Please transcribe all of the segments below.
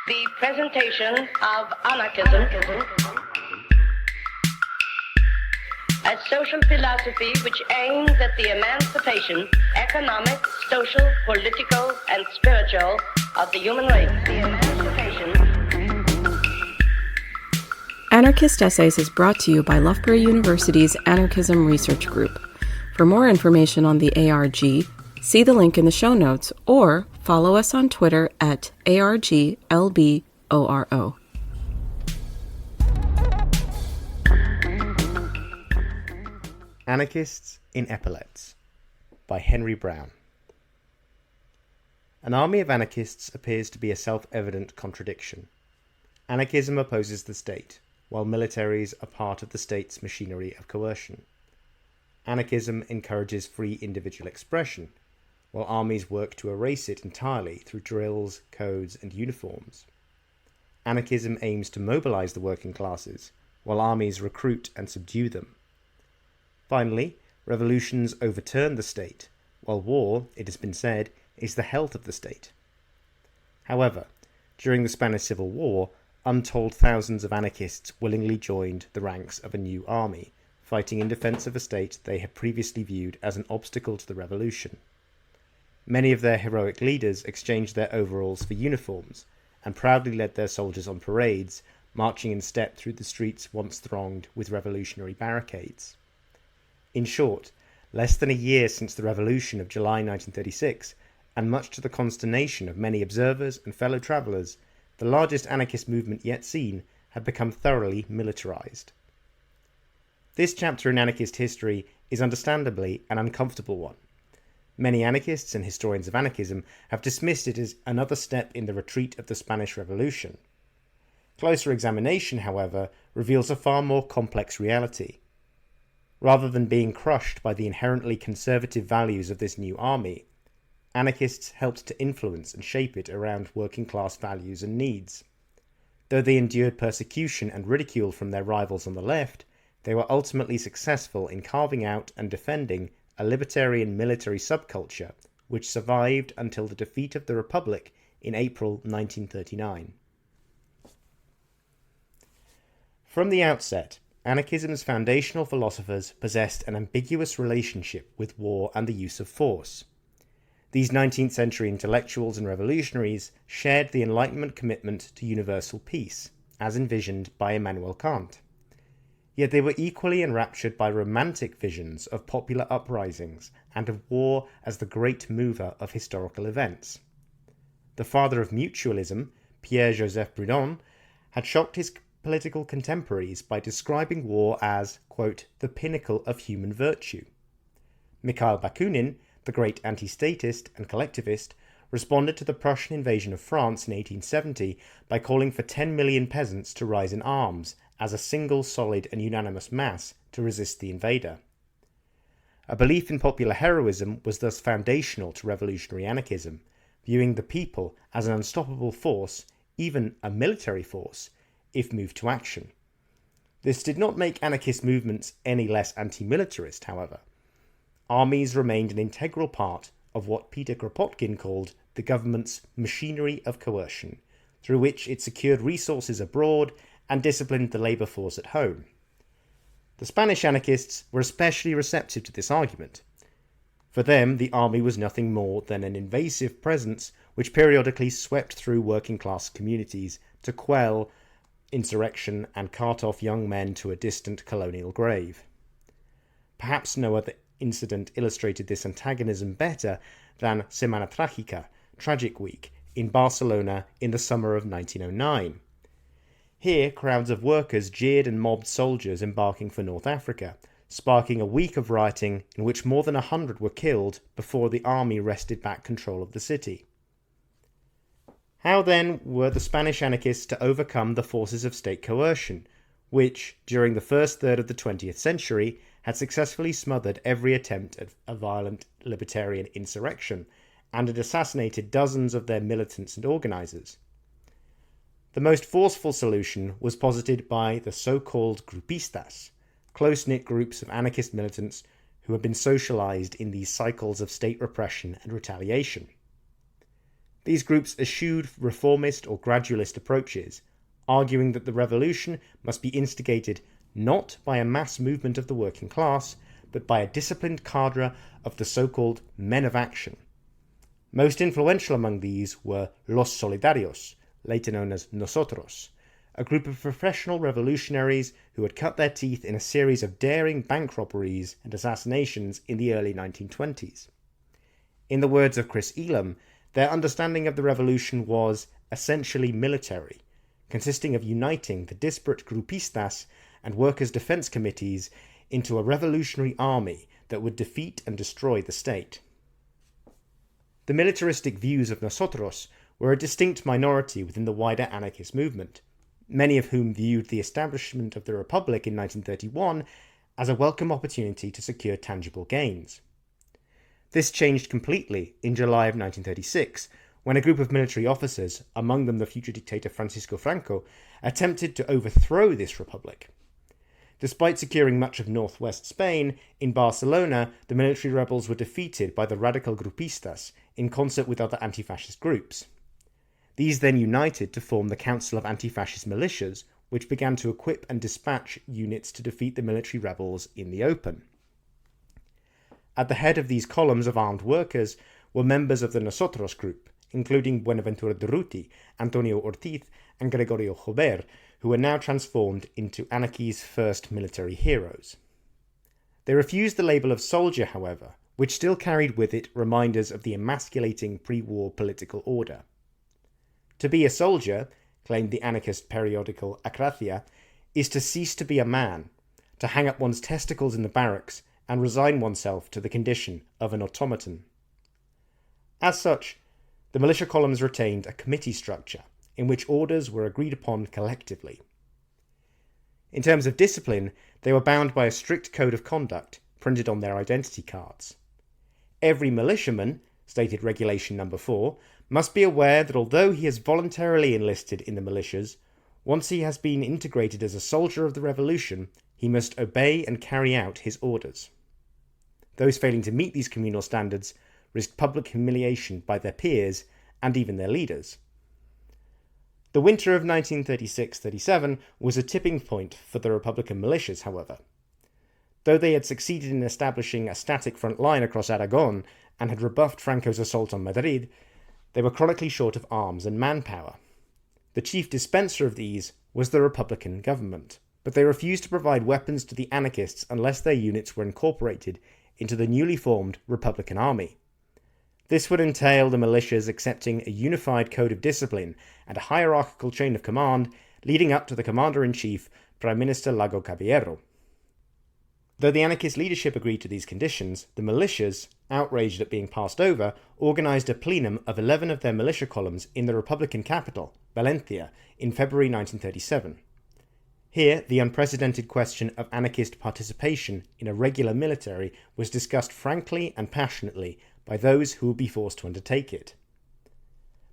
The presentation of anarchism as social philosophy which aims at the emancipation, economic, social, political, and spiritual of the human race. The emancipation. Anarchist Essays is brought to you by Loughborough University's Anarchism Research Group. For more information on the ARG, see the link in the show notes or follow us on Twitter at ARGLBORO. Anarchists in Epaulettes by Henry Brown. An army of anarchists appears to be a self-evident contradiction. Anarchism opposes the state, while militaries are part of the state's machinery of coercion. Anarchism encourages free individual expression, while armies work to erase it entirely through drills, codes, and uniforms. Anarchism aims to mobilize the working classes, while armies recruit and subdue them. Finally, revolutions overturn the state, while war, it has been said, is the health of the state. However, during the Spanish Civil War, untold thousands of anarchists willingly joined the ranks of a new army, fighting in defense of a state they had previously viewed as an obstacle to the revolution. Many of their heroic leaders exchanged their overalls for uniforms, and proudly led their soldiers on parades, marching in step through the streets once thronged with revolutionary barricades. In short, less than a year since the Revolution of July 1936, and much to the consternation of many observers and fellow travellers, the largest anarchist movement yet seen had become thoroughly militarised. This chapter in anarchist history is understandably an uncomfortable one. Many anarchists and historians of anarchism have dismissed it as another step in the retreat of the Spanish Revolution. Closer examination, however, reveals a far more complex reality. Rather than being crushed by the inherently conservative values of this new army, anarchists helped to influence and shape it around working-class values and needs. Though they endured persecution and ridicule from their rivals on the left, they were ultimately successful in carving out and defending a libertarian military subculture which survived until the defeat of the Republic in April 1939. From the outset, anarchism's foundational philosophers possessed an ambiguous relationship with war and the use of force. These 19th century intellectuals and revolutionaries shared the Enlightenment commitment to universal peace, as envisioned by Immanuel Kant. Yet they were equally enraptured by romantic visions of popular uprisings and of war as the great mover of historical events. The father of mutualism, Pierre-Joseph Proudhon, had shocked his political contemporaries by describing war as, quote, the pinnacle of human virtue. Mikhail Bakunin, the great anti-statist and collectivist, responded to the Prussian invasion of France in 1870 by calling for 10 million peasants to rise in arms as a single solid and unanimous mass to resist the invader. A belief in popular heroism was thus foundational to revolutionary anarchism, viewing the people as an unstoppable force, even a military force, if moved to action. This did not make anarchist movements any less anti-militarist, however. Armies remained an integral part of what Peter Kropotkin called the government's machinery of coercion, through which it secured resources abroad and disciplined the labour force at home. The Spanish anarchists were especially receptive to this argument. For them, the army was nothing more than an invasive presence which periodically swept through working-class communities to quell insurrection and cart off young men to a distant colonial grave. Perhaps no other incident illustrated this antagonism better than Semana Trágica, Tragic Week, in Barcelona in the summer of 1909. Here, crowds of workers jeered and mobbed soldiers embarking for North Africa, sparking a week of rioting in which more than 100 were killed before the army wrested back control of the city. How then were the Spanish anarchists to overcome the forces of state coercion, which, during the first third of the 20th century, had successfully smothered every attempt at a violent libertarian insurrection and had assassinated dozens of their militants and organisers? The most forceful solution was posited by the so-called grupistas, close-knit groups of anarchist militants who had been socialised in these cycles of state repression and retaliation. These groups eschewed reformist or gradualist approaches, arguing that the revolution must be instigated not by a mass movement of the working class, but by a disciplined cadre of the so-called men of action. Most influential among these were Los Solidarios, later known as Nosotros, a group of professional revolutionaries who had cut their teeth in a series of daring bank robberies and assassinations in the early 1920s. In the words of Chris Elam, their understanding of the revolution was essentially military, consisting of uniting the disparate grupistas and workers' defense committees into a revolutionary army that would defeat and destroy the state. The militaristic views of Nosotros were a distinct minority within the wider anarchist movement, many of whom viewed the establishment of the Republic in 1931 as a welcome opportunity to secure tangible gains. This changed completely in July of 1936, when a group of military officers, among them the future dictator Francisco Franco, attempted to overthrow this republic. Despite securing much of northwest Spain, in Barcelona the military rebels were defeated by the radical grupistas in concert with other anti-fascist groups. These then united to form the Council of Anti-Fascist Militias, which began to equip and dispatch units to defeat the military rebels in the open. At the head of these columns of armed workers were members of the Nosotros group, including Buenaventura Durruti, Antonio Ortiz, and Gregorio Jover, who were now transformed into anarchy's first military heroes. They refused the label of soldier, however, which still carried with it reminders of the emasculating pre-war political order. To be a soldier, claimed the anarchist periodical Acracia, is to cease to be a man, to hang up one's testicles in the barracks and resign oneself to the condition of an automaton. As such, the militia columns retained a committee structure in which orders were agreed upon collectively. In terms of discipline, they were bound by a strict code of conduct printed on their identity cards. Every militiaman, stated Regulation No. 4, must be aware that although he has voluntarily enlisted in the militias, once he has been integrated as a soldier of the revolution, he must obey and carry out his orders. Those failing to meet these communal standards risked public humiliation by their peers and even their leaders. The winter of 1936-37 was a tipping point for the Republican militias, however. Though they had succeeded in establishing a static front line across Aragon and had rebuffed Franco's assault on Madrid, they were chronically short of arms and manpower. The chief dispenser of these was the Republican government, but they refused to provide weapons to the anarchists unless their units were incorporated into the newly formed Republican Army. This would entail the militias accepting a unified code of discipline and a hierarchical chain of command leading up to the Commander-in-Chief, Prime Minister Lago Caballero. Though the anarchist leadership agreed to these conditions, the militias, outraged at being passed over, organised a plenum of 11 of their militia columns in the Republican capital, Valencia, in February 1937. Here, the unprecedented question of anarchist participation in a regular military was discussed frankly and passionately by those who would be forced to undertake it.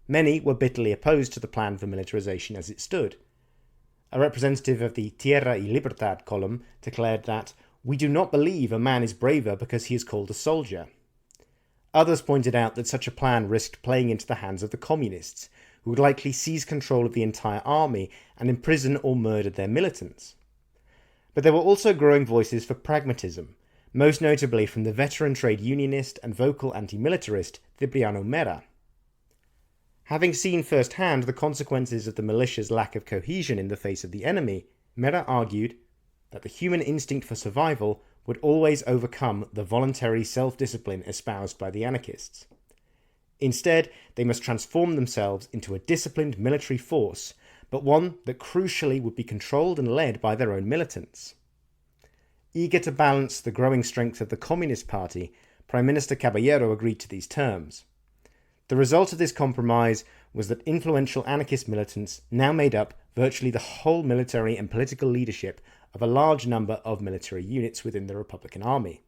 Many were bitterly opposed to the plan for militarization as it stood. A representative of the Tierra y Libertad column declared that, "We do not believe a man is braver because he is called a soldier." Others pointed out that such a plan risked playing into the hands of the communists, who would likely seize control of the entire army and imprison or murder their militants. But there were also growing voices for pragmatism, most notably from the veteran trade unionist and vocal anti-militarist Cipriano Mera. Having seen firsthand the consequences of the militia's lack of cohesion in the face of the enemy, Mera argued that the human instinct for survival would always overcome the voluntary self-discipline espoused by the anarchists. Instead, they must transform themselves into a disciplined military force, but one that crucially would be controlled and led by their own militants. Eager to balance the growing strength of the Communist Party, Prime Minister Caballero agreed to these terms. The result of this compromise was that influential anarchist militants now made up virtually the whole military and political leadership of a large number of military units within the Republican Army.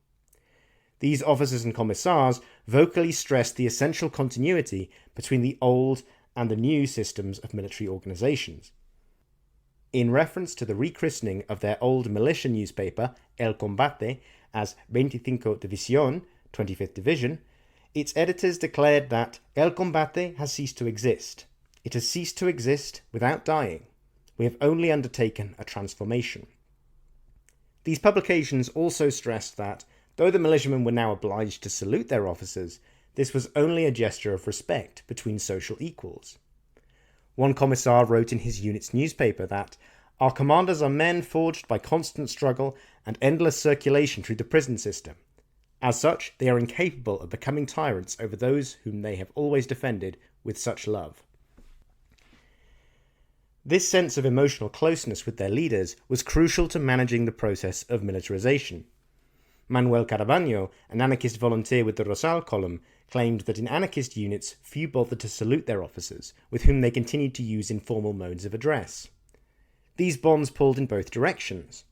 These officers and commissars vocally stressed the essential continuity between the old and the new systems of military organizations. In reference to the rechristening of their old militia newspaper, El Combate, as 25 División, 25th Division, its editors declared that El Combate has ceased to exist. It has ceased to exist without dying. We have only undertaken a transformation. These publications also stressed that, though the militiamen were now obliged to salute their officers, this was only a gesture of respect between social equals. One commissar wrote in his unit's newspaper that, "Our commanders are men forged by constant struggle and endless circulation through the prison system. As such, they are incapable of becoming tyrants over those whom they have always defended with such love." This sense of emotional closeness with their leaders was crucial to managing the process of militarization. Manuel Carabaño, an anarchist volunteer with the Rosal column, claimed that in anarchist units few bothered to salute their officers, with whom they continued to use informal modes of address. These bonds pulled in both directions.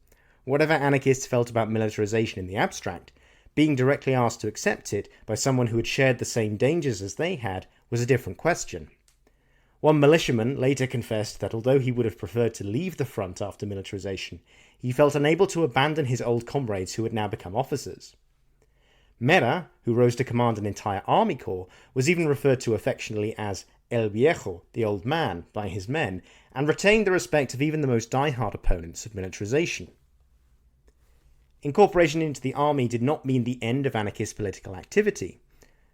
Whatever anarchists felt about militarization in the abstract, being directly asked to accept it by someone who had shared the same dangers as they had was a different question. One militiaman later confessed that although he would have preferred to leave the front after militarization, he felt unable to abandon his old comrades who had now become officers. Mera, who rose to command an entire army corps, was even referred to affectionately as El Viejo, the old man, by his men, and retained the respect of even the most die-hard opponents of militarization. Incorporation into the army did not mean the end of anarchist political activity.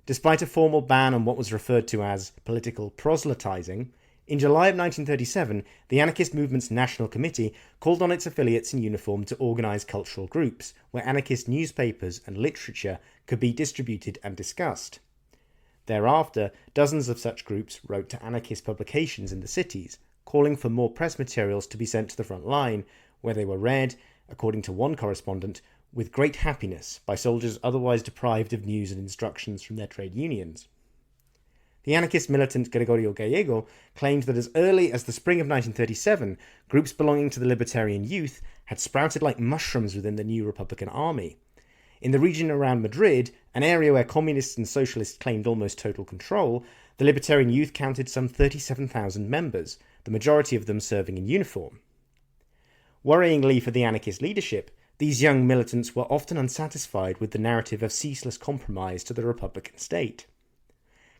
Despite a formal ban on what was referred to as political proselytizing, in July of 1937, the anarchist movement's National Committee called on its affiliates in uniform to organize cultural groups, where anarchist newspapers and literature could be distributed and discussed. Thereafter, dozens of such groups wrote to anarchist publications in the cities, calling for more press materials to be sent to the front line, where they were read, according to one correspondent, with great happiness by soldiers otherwise deprived of news and instructions from their trade unions. The anarchist militant Gregorio Gallego claimed that as early as the spring of 1937, groups belonging to the libertarian youth had sprouted like mushrooms within the new Republican army. In the region around Madrid, an area where communists and socialists claimed almost total control, the libertarian youth counted some 37,000 members, the majority of them serving in uniform. Worryingly for the anarchist leadership, these young militants were often unsatisfied with the narrative of ceaseless compromise to the Republican state.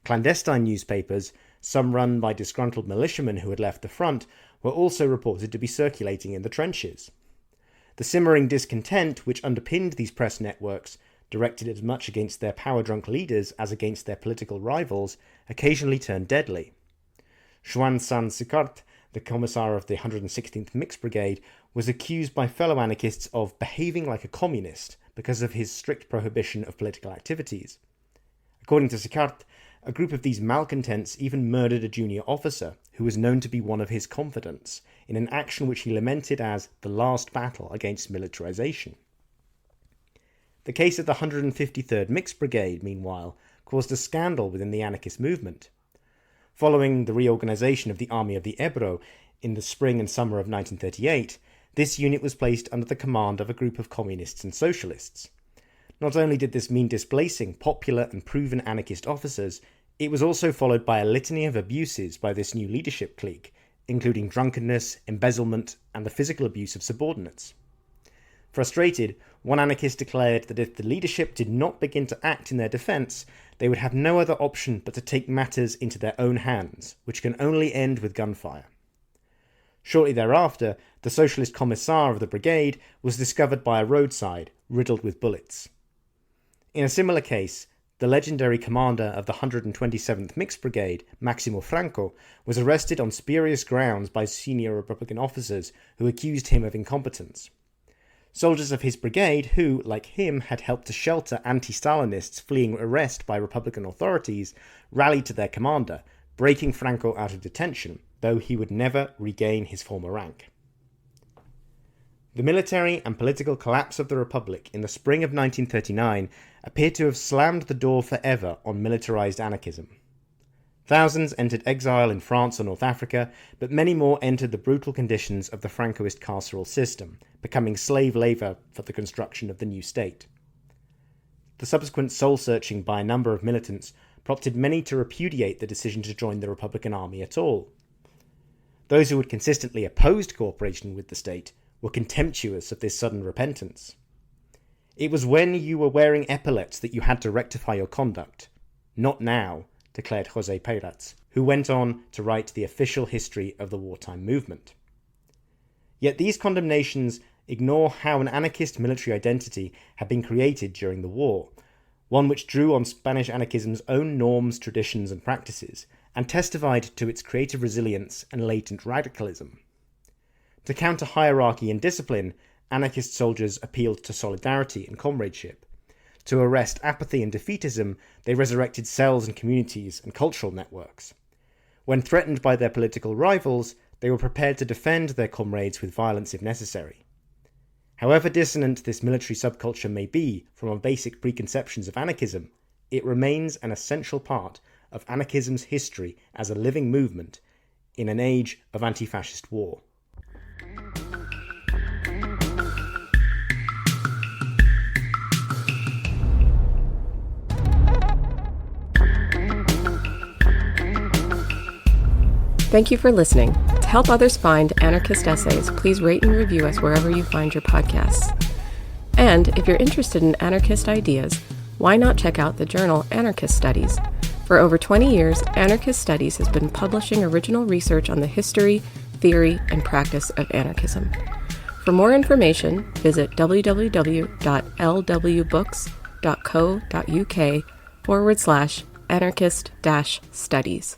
Clandestine newspapers, some run by disgruntled militiamen who had left the front, were also reported to be circulating in the trenches. The simmering discontent which underpinned these press networks, directed as much against their power-drunk leaders as against their political rivals, occasionally turned deadly. Joan Sans-Sicart, the commissar of the 116th Mixed Brigade, was accused by fellow anarchists of behaving like a communist because of his strict prohibition of political activities. According to Sicart, a group of these malcontents even murdered a junior officer who was known to be one of his confidants, in an action which he lamented as the last battle against militarization. The case of the 153rd Mixed Brigade, meanwhile, caused a scandal within the anarchist movement. Following the reorganization of the Army of the Ebro in the spring and summer of 1938, this unit was placed under the command of a group of communists and socialists. Not only did this mean displacing popular and proven anarchist officers, it was also followed by a litany of abuses by this new leadership clique, including drunkenness, embezzlement, and the physical abuse of subordinates. Frustrated, one anarchist declared that if the leadership did not begin to act in their defense, they would have no other option but to take matters into their own hands, which can only end with gunfire. Shortly thereafter, the socialist commissar of the brigade was discovered by a roadside, riddled with bullets. In a similar case, the legendary commander of the 127th Mixed Brigade, Maximo Franco, was arrested on spurious grounds by senior Republican officers who accused him of incompetence. Soldiers of his brigade who, like him, had helped to shelter anti-Stalinists fleeing arrest by Republican authorities, rallied to their commander, breaking Franco out of detention, though he would never regain his former rank. The military and political collapse of the Republic in the spring of 1939 appeared to have slammed the door forever on militarized anarchism. Thousands entered exile in France or North Africa, but many more entered the brutal conditions of the Francoist carceral system, becoming slave labor for the construction of the new state. The subsequent soul-searching by a number of militants prompted many to repudiate the decision to join the Republican Army at all. Those who had consistently opposed cooperation with the state were contemptuous of this sudden repentance. It was when you were wearing epaulettes that you had to rectify your conduct. "Not now," declared José Pérez, who went on to write the official history of the wartime movement. Yet these condemnations ignore how an anarchist military identity had been created during the war, one which drew on Spanish anarchism's own norms, traditions, and practices, and testified to its creative resilience and latent radicalism. To counter hierarchy and discipline, anarchist soldiers appealed to solidarity and comradeship. To arrest apathy and defeatism, they resurrected cells and communities and cultural networks. When threatened by their political rivals, they were prepared to defend their comrades with violence if necessary. However dissonant this military subculture may be from our basic preconceptions of anarchism, it remains an essential part of anarchism's history as a living movement in an age of anti-fascist war. Thank you for listening. To help others find anarchist essays, please rate and review us wherever you find your podcasts. And if you're interested in anarchist ideas, why not check out the journal Anarchist Studies? For over 20 years, Anarchist Studies has been publishing original research on the history, theory, and practice of anarchism. For more information, visit www.lwbooks.co.uk/anarchist-studies.